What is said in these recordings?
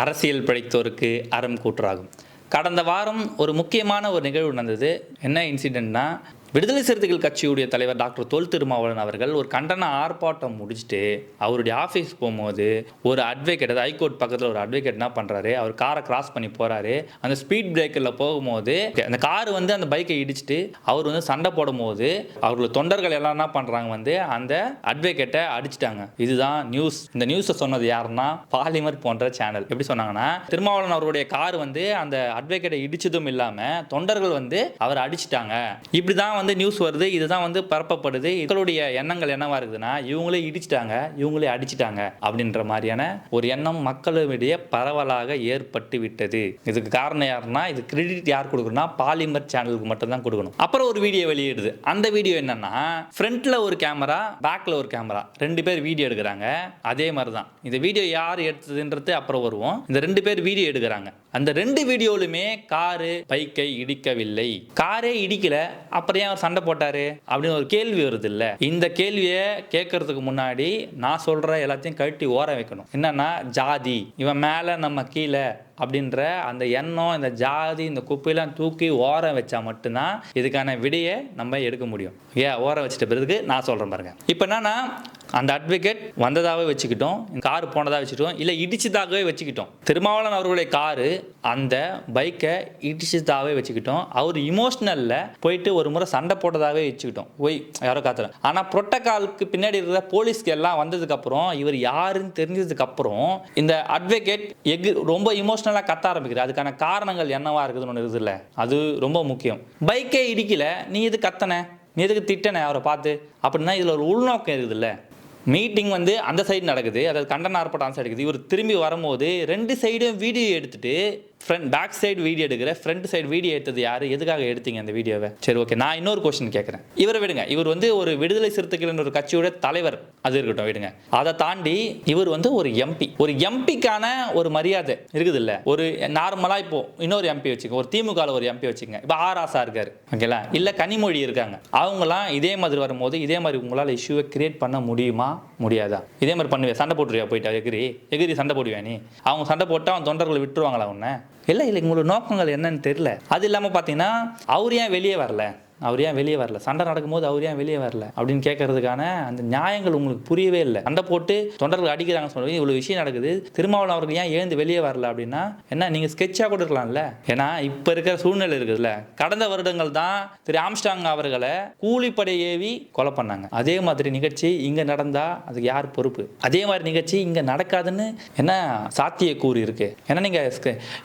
அரசியல் பிழைத்தோருக்கு அறம் கூற்றாகும். கடந்த வாரம் ஒரு முக்கியமான ஒரு நிகழ்வு நடந்தது. என்ன இன்சிடென்ட்னா, விடுதலை சிறுத்தைகள் கட்சியுடைய தலைவர் டாக்டர் தொல் திருமாவளவன் அவர்கள் ஒரு கண்டன ஆர்ப்பாட்டம் முடிச்சுட்டு அவருடைய ஆஃபீஸ் போகும்போது ஒரு அட்வொகேட், அது ஹைகோர்ட் பக்கத்தில் ஒரு அட்வொகேட் என்ன பண்ணுறாரு, அவர் காரை கிராஸ் பண்ணி போகிறாரு. அந்த ஸ்பீட் பிரேக்கரில் போகும்போது அந்த கார் அந்த பைக்கை இடிச்சுட்டு அவர் சண்டை போடும்போது அவர்கள் தொண்டர்கள் எல்லாம் என்ன பண்ணுறாங்க, அந்த அட்வொகேட்டை அடிச்சிட்டாங்க. இதுதான் நியூஸ். இந்த நியூஸை சொன்னது யாருன்னா பாலிமர் போன்ற சேனல். எப்படி சொன்னாங்கன்னா, திருமாவளவன் அவருடைய கார் அந்த அட்வொகேட்டை இடிச்சதும் இல்லாமல் தொண்டர்கள் அவர் அடிச்சிட்டாங்க. இப்படிதான் நியூஸ் வருது. இதுதான் பரப்பப்படுது. இவங்களுடைய எண்ணங்கள் என்னவா இருக்குதுன்னா, இவங்களே இடிச்சிட்டாங்க, இவங்களே அடிச்சிட்டாங்க அப்படின்ற மாதிரியான ஒரு எண்ணம் மக்களிடையே பரவலாக ஏற்பட்டு விட்டது. இதுக்கு காரணம் யாருன்னா, இது கிரெடிட் யார் கொடுக்கணும்னா பாலிமர் சேனலுக்கு மட்டும் தான் கொடுக்கணும். அப்புறம் ஒரு வீடியோ வெளியிடுது. அந்த வீடியோ என்னன்னா, ஃப்ரண்ட்ல ஒரு கேமரா, பேக்ல ஒரு கேமரா, ரெண்டு பேர் வீடியோ எடுக்கிறாங்க. அதே மாதிரி தான் இந்த வீடியோ யார் எடுத்ததுன்றது அப்புறம் வருவோம். இந்த ரெண்டு பேர் வீடியோ எடுக்கிறாங்க. அந்த ரெண்டு வீடியோலுமே காரு பைக்கை இடிக்கவில்லை. காரே இடிக்கல, அப்புறம் ஏன் அவர் சண்டை போட்டாரு அப்படின்னு ஒரு கேள்வி வருது இல்ல. இந்த கேள்வியை கேட்கறதுக்கு முன்னாடி நான் சொல்ற எல்லாத்தையும் கழட்டி ஓர வைக்கணும். என்னன்னா, ஜாதி, இவன் மேல நம்ம கீழே அப்படின்ற அந்த எண்ணம், இந்த ஜாதி, இந்த குப்பையெல்லாம் தூக்கி ஓரம் வச்சா மட்டும்தான் இதுக்கான விடையை நம்ம எடுக்க முடியும். ஓரம் வச்சுட்ட பிறகு நான் சொல்றேன் பாருங்க. இப்போ என்னன்னா, அந்த அட்வொகேட் வந்ததாகவே வச்சுக்கிட்டோம், கார் போனதாக வச்சுக்கிட்டோம், இல்லை இடிச்சதாகவே வச்சுக்கிட்டோம். திருமாவளவன் அவர்களுடைய காரு அந்த பைக்கை இடிச்சதாகவே வச்சுக்கிட்டோம். அவர் இமோஷனல்ல போயிட்டு ஒரு முறை சண்டை போட்டதாகவே வச்சுக்கிட்டோம். போய் யாரோ காத்துல. ஆனால் புரோட்டோகாலுக்கு பின்னாடி இருக்கிற போலீஸ்க்கு எல்லாம் வந்ததுக்கு அப்புறம், இவர் யாருன்னு தெரிஞ்சதுக்கு அப்புறம் இந்த அட்வொகேட் ரொம்ப இமோஷனலாக கத்த ஆரம்பிக்கிறார். அதுக்கான காரணங்கள் என்னவா இருக்குதுன்னு ஒன்று இருக்குதுல்ல, அது ரொம்ப முக்கியம். பைக்கே இடிக்கல, நீ எது கத்தன, நீ எதுக்கு திட்டன அவரை பார்த்து அப்படின்னா, இதில் ஒரு உள்நோக்கம் இருக்குதுல்ல. மீட்டிங் அந்த சைடு நடக்குது, அதாவது கண்டன ஆர்ப்பாட்டம் அந்த சைடு இருக்குது. இவர் திரும்பி வரும்போது ரெண்டு சைடும் வீடியோ எடுத்துட்டு பேக் சைடு வீடியோ எடுக்கிற, ஃப்ரண்ட் சைடு வீடியோ எடுத்தது யாரு, எதுக்காக எடுத்தீங்க அந்த வீடியோவை? சரி, ஓகே, நான் இன்னொரு கொஸ்டின் கேட்குறேன். இவரை விடுங்க, இவர் ஒரு விடுதலை சிறுத்தைகள் ஒரு கட்சியோட தலைவர், அது இருக்கட்டும், விடுங்க. அதை தாண்டி இவர் ஒரு எம்பி. ஒரு எம்பிக்கான ஒரு மரியாதை இருக்குது இல்ல. ஒரு நார்மலா இப்போ இன்னொரு எம்பி வச்சுக்கோங்க, ஒரு திமுக ஒரு எம்பி வச்சுக்கோங்க, இப்போ ஆராசா இருக்காரு, ஓகேங்களா, இல்ல கனிமொழி இருக்காங்க. அவங்களாம் இதே மாதிரி வரும்போது இதே மாதிரி உங்களால் இஷ்யூவை கிரியேட் பண்ண முடியுமா, முடியாதா? இதே மாதிரி பண்ணுவேன், சண்டை போட்டுருவியா, போயிட்டா எகிரி சண்டை போடுவியா நீ? அவங்க சண்டை போட்டால் அவன் தொண்டர்களை விட்டுருவாங்களா உன்னை? இல்லை, உங்களோட நோக்கங்கள் என்னன்னு தெரியல. அது இல்லாமல் பார்த்தீங்கன்னா, அவர் ஏன் வெளியே வரல, சண்டை நடக்கும்போது அவர் ஏன் வெளியே வரல அப்படின்னு கேட்கறதுக்கான அந்த நியாயங்கள் உங்களுக்கு புரியவே இல்லை. சண்டை போட்டு தொண்டர்கள் அடிக்கிறாங்க சொல்லுவது, இவ்வளோ விஷயம் நடக்குது, திருமாவளவன் அவர்கள் ஏன் எழுந்து வெளியே வரல அப்படின்னா, என்ன நீங்கள் ஸ்கெட்சாக கூட இருக்கலாம்ல. ஏன்னா இப்போ இருக்கிற சூழ்நிலை இருக்குதுல்ல. கடந்த வருடங்கள் தான் திரு ஆம்ஸ்டாங் அவர்களை கூலிப்படை ஏவி கொலை பண்ணாங்க. அதே மாதிரி நிகழ்ச்சி இங்கே நடந்தால் அதுக்கு யார் பொறுப்பு? அதே மாதிரி நிகழ்ச்சி இங்கே நடக்காதுன்னு என்ன சாத்தியக்கூறு இருக்கு? ஏன்னா நீங்கள்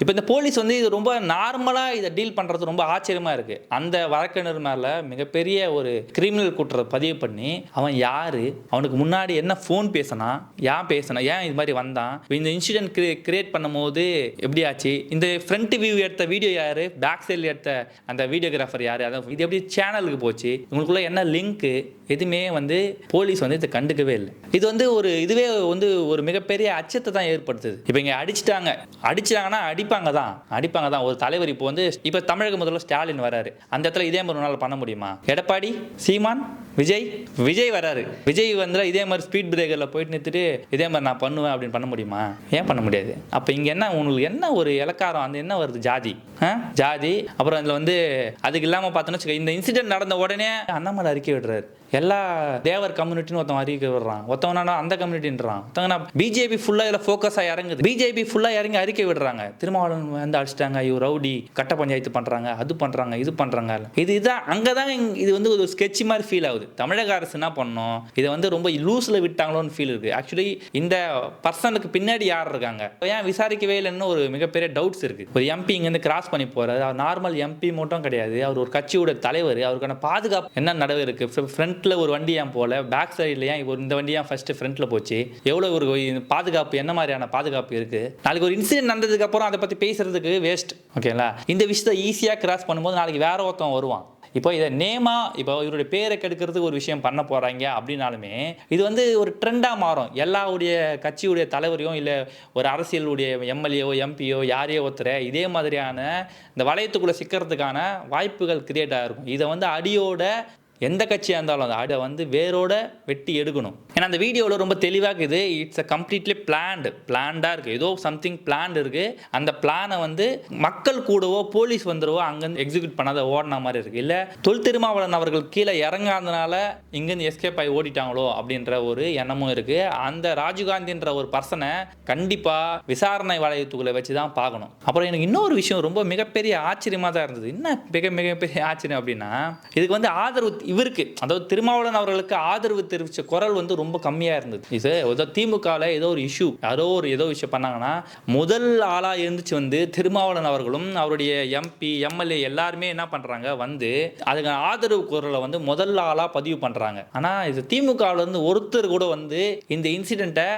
இப்போ இந்த போலீஸ் இது ரொம்ப நார்மலாக இதை டீல் பண்ணுறது ரொம்ப ஆச்சரியமாக இருக்குது. அந்த வழக்கறிஞர் மேல மிகப்பெரிய ஒரு கிரிமினல் குற்றத்தை பதிவு பண்ணி, அவன் யாரு, அவனுக்கு முன்னாடி என்ன ஃபோன் பேசினா, ஏன் இது மாதிரி வந்தான், இந்த இன்சிடென்ட் கிரியேட் பண்ணும்போது எப்படி ஆச்சு, இந்த ஃப்ரண்ட் வியூ எடுத்த வீடியோ யாரு, பேக் சைடில் எடுத்த அந்த வீடியோகிராஃபர் யாரு, அதான் இது எப்படி சேனலுக்கு போச்சு, உங்களுக்குள்ள என்ன லிங்க், எதுவுமே போலீஸ் இதை கண்டுக்கவே இல்லை. இது இதுவே ஒரு மிகப்பெரிய அச்சத்தை தான் ஏற்படுத்துது. இப்போ இங்கே அடிச்சிட்டாங்கன்னா அடிப்பாங்க தான். ஒரு தலைவர் இப்போ தமிழக முதல்வர் ஸ்டாலின் வராரு, அந்த இடத்துல இதே மாதிரி பண்ண முடியுமா? எடப்பாடி, சீமான், விஜய் வராரு, விஜய் இதே மாதிரி ஸ்பீட் பிரேக்கர்ல போயிட்டு நிறுத்திட்டு இதே மாதிரி நான் பண்ணுவேன் அப்படின்னு பண்ண முடியுமா? ஏன் பண்ண முடியாது? அப்ப இங்க என்ன உங்களுக்கு என்ன ஒரு இலக்காரம், அந்த என்ன வருது, ஜாதி. அப்புறம் இதுல அதுக்கு இல்லாம பார்த்தோன்னு இந்த இன்சிடென்ட் நடந்த உடனே அண்ணாமலை அறிக்கை விடுறாரு. எல்லா தேவர் கம்யூனிட்டின்னு ஒருத்தவன் அறிக்கை விடுறான், ஒருத்தவனா அந்த கம்யூனிட்டின்றான், ஒருத்தவனா பிஜேபி ஃபுல்லா இதுல ஃபோக்கஸா இறங்குது. பிஜேபி ஃபுல்லா இறங்கி அறிக்கை விடுறாங்க, திருமாவளவன் அடிச்சிட்டாங்க, இவர் ரவுடி, கட்ட பஞ்சாயத்து பண்றாங்க, அது பண்றாங்க, இது பண்றாங்க. இதுதான் அங்கதான் இது ஒரு ஸ்கெட்ச் மாதிரி ஃபீல் ஆகுது. தமிழக அரசு என்ன பண்ணோம், இதை ரொம்ப லூஸ்ல விட்டாங்களோன்னு ஃபீல் இருக்கு. ஆக்சுவலி இந்த பர்சனுக்கு பின்னாடி யார் இருக்காங்க, ஏன் விசாரிக்கவே இல்லைன்னு ஒரு மிகப்பெரிய டவுட்ஸ் இருக்கு. ஒரு எம்பி இங்கிருந்து கிராஸ் பண்ணி போறாரு, அவர் நார்மல் எம்பி மட்டும் கிடையாது, அவர் ஒரு கட்சியோட தலைவர். அவருக்கான பாதுகாப்பு என்ன நடவு இருக்கு? ஃப்ரண்ட்ல ஒரு வண்டி ஏன் போல, பேக் சைட்ல ஏன் இந்த வண்டி ஏன் ஃபர்ஸ்ட் ஃப்ரண்ட்ல போச்சு, எவ்வளவு ஒரு பாதுகாப்பு, என்ன மாதிரியான பாதுகாப்பு இருக்கு? நாளைக்கு ஒரு இன்சிடென்ட் நடந்ததுக்கு அப்புறம் அதை பத்தி பேசுறதுக்கு வேஸ்ட், ஓகேங்களா? இந்த விஷயத்தை ஈஸியா கிராஸ் பண்ணும்போது நாளைக்கு வேற ஒருத்தன் வருவான். இப்போ இதை நேமா, இப்போ இவருடைய பேரை கெடுக்கிறதுக்கு ஒரு விஷயம் பண்ண போறாங்க அப்படின்னாலுமே இது ஒரு ட்ரெண்டாக மாறும். எல்லாருடைய கட்சியுடைய தலைவரையும் இல்லை ஒரு அரசியலுடைய எம்எல்ஏஓ எம்பியோ யாரையோ ஒருத்தர இதே மாதிரியான இந்த வளையத்துக்குள்ளே சிக்கிறதுக்கான வாய்ப்புகள் கிரியேட் ஆகிருக்கும். இதை அடியோட எந்த கட்சியாக இருந்தாலும் அதை வந்து வேரோட வெட்டி எடுக்கணும். ஏன்னா அந்த வீடியோவில் ரொம்ப தெளிவாக இருக்குது. இட்ஸ் அ கம்ப்ளீட்லி பிளான்டாக இருக்குது. ஏதோ சம்திங் பிளான் இருக்குது. அந்த பிளானை வந்து மக்கள் கூடவோ போலீஸ் வந்துடவோ அங்கேருந்து எக்ஸிக்யூட் பண்ணாத ஓடின மாதிரி இருக்குது. இல்லை தொல் திருமாவளவன் அவர்கள் கீழே இறங்காதனால இங்கேருந்து எஸ்கேப் ஆகி ஓடிட்டாங்களோ அப்படின்ற ஒரு எண்ணமும் இருக்குது. அந்த ராஜீவ்காந்தின்ற ஒரு பர்சனை கண்டிப்பாக விசாரணை வளையத்துக்குள்ளே வச்சு தான் பார்க்கணும். அப்புறம் எனக்கு இன்னொரு விஷயம் ரொம்ப மிகப்பெரிய ஆச்சரியமாக தான் இருந்தது. என்ன மிகப்பெரிய ஆச்சரியம் அப்படின்னா, இதுக்கு வந்து ஆதரவு இவருக்கு, அதாவது திருமாவளவன் அவர்களுக்கு ஆதரவு தெரிவித்த குரல் வந்து ரொம்ப கம்மியாக இருந்தது. இது திமுகவில் ஏதோ ஒரு இஷ்யூ, ஏதோ விஷயம் பண்ணாங்கன்னா முதல் ஆளாக இருந்துச்சு வந்து திருமாவளவன் அவர்களும் அவருடைய எம்பி எம்எல்ஏ எல்லாருமே என்ன பண்ணுறாங்க வந்து அதுக்கு ஆதரவு குரலை வந்து முதல் ஆளாக பதிவு பண்ணுறாங்க. ஆனால் இது திமுகவில் இருந்து ஒருத்தர் கூட வந்து இந்த இன்சிடென்ட்டை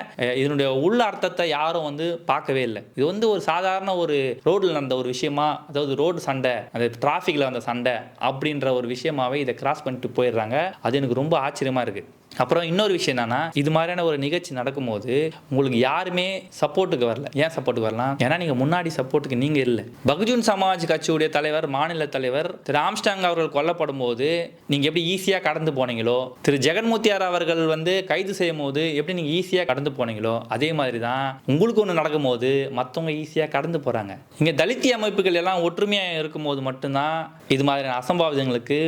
இதனுடைய உள்ள அர்த்தத்தை யாரும் வந்து பார்க்கவே இல்லை. இது வந்து ஒரு சாதாரண ஒரு ரோடில் நடந்த ஒரு விஷயமா, அதாவது ரோடு சண்டை, அந்த டிராஃபிக்கில் வந்த சண்டை அப்படின்ற ஒரு விஷயமாவே இதை கிராஸ் பண்ணிட்டு போயிடுறாங்க. அது எனக்கு ரொம்ப ஆச்சரியமாக இருக்குது. அப்புறம் இன்னொரு விஷயம் என்னன்னா, இது மாதிரியான ஒரு நிகழ்ச்சி நடக்கும்போது உங்களுக்கு யாருமே சப்போர்ட்டுக்கு வரல. ஏன் சப்போர்ட்டுக்கு வரலாம்? ஏன்னா நீங்கள் முன்னாடி சப்போர்ட்டுக்கு நீங்கள் இல்லை. பகுஜன் சமாஜ் கட்சியுடைய தலைவர், மாநில தலைவர் திரு ஆம்ஸ்டாங் அவர்கள் கொல்லப்படும் போது நீங்கள் எப்படி ஈஸியாக கடந்து போனீங்களோ, திரு ஜெகன்மூர்த்தியார் அவர்கள் வந்து கைது செய்யும் போது எப்படி நீங்கள் ஈஸியாக கடந்து போனீங்களோ, அதே மாதிரி தான் உங்களுக்கு ஒன்று நடக்கும்போது மற்றவங்க ஈஸியாக கடந்து போகிறாங்க. இங்கே தலித்திய அமைப்புகள் எல்லாம் ஒற்றுமையாக இருக்கும்போது மட்டும்தான் இது மாதிரியான அசம்பாவிதங்களுக்கு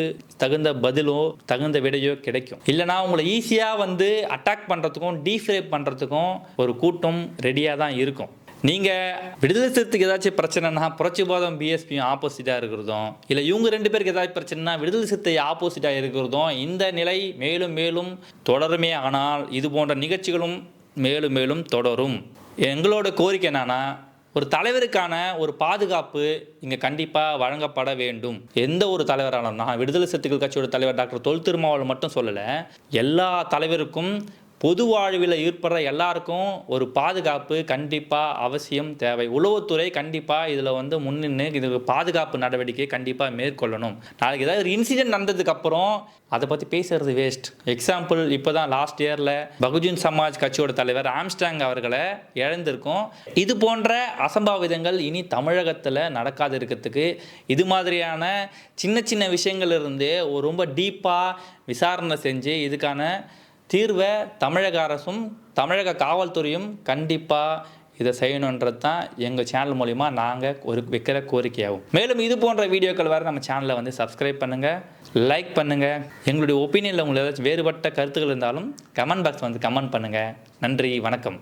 தகுந்த பதிலோ தகுந்த விடையோ கிடைக்கும். இல்லைனா உங்களை ஈஸியாக வந்து அட்டாக் பண்ணுறதுக்கும் டீஃப்ரேப் பண்ணுறதுக்கும் ஒரு கூட்டம் ரெடியாக தான் இருக்கும். நீங்கள் விடுதலை சிறுத்தைக்கு ஏதாச்சும் பிரச்சனைனா புரட்சிபாதம் பிஎஸ்பியும் ஆப்போசிட்டாக இருக்கிறதும், இல்லை இவங்க ரெண்டு பேருக்கு ஏதாச்சும் பிரச்சனைனா விடுதலை சிறுத்தை ஆப்போசிட்டாக இருக்கிறதும் இந்த நிலை மேலும் மேலும் தொடருமே. ஆனால் இது போன்ற நிகழ்ச்சிகளும் மேலும் மேலும் தொடரும். எங்களோட கோரிக்கை என்னன்னா, ஒரு தலைவருக்கான ஒரு பாதுகாப்பு இங்கே கண்டிப்பாக வழங்கப்பட வேண்டும். எந்த ஒரு தலைவராலும், நான் விடுதலை சிறுத்தைகள் கட்சியோட தலைவர் டாக்டர் தொல் திருமாவளவன் மட்டும் சொல்லலை, எல்லா தலைவருக்கும் பொது வாழ்வில் ஈடுபடுற எல்லாருக்கும் ஒரு பாதுகாப்பு கண்டிப்பாக அவசியம் தேவை. உளவுத்துறை கண்டிப்பாக இதில் வந்து முன்னின்று இதுக்கு பாதுகாப்பு நடவடிக்கை கண்டிப்பாக மேற்கொள்ளணும். நாளைக்கு ஏதாவது ஒரு இன்சிடென்ட் நடந்ததுக்கப்புறம் அதை பற்றி பேசுறது வேஸ்ட். எக்ஸாம்பிள், இப்போ தான் லாஸ்ட் இயரில் பகுஜன் சமாஜ் கட்சியோட தலைவர் ஆம்ஸ்டாங் அவர்களை இழந்திருக்கும். இது போன்ற அசம்பாவிதங்கள் இனி தமிழகத்தில் நடக்காது இருக்கிறதுக்கு இது மாதிரியான சின்ன விஷயங்கள் இருந்து ஒரு ரொம்ப டீப்பாக விசாரணை செஞ்சு இதுக்கான தீர்வை தமிழக அரசும் தமிழக காவல்துறையும் கண்டிப்பாக இதை செய்யணுன்றது தான் எங்கள் சேனல் மூலிமா நாங்கள் வைக்கிற கோரிக்கையாகும். மேலும் இது போன்ற வீடியோக்கள் வேறு நம்ம சேனலை வந்து சப்ஸ்கிரைப் பண்ணுங்கள், லைக் பண்ணுங்கள். எங்களுடைய ஒப்பீனியனில் உங்களுக்கு ஏதாச்சும் வேறுபட்ட கருத்துக்கள் இருந்தாலும் கமெண்ட் பாக்ஸ் வந்து கமெண்ட் பண்ணுங்கள். நன்றி, வணக்கம்.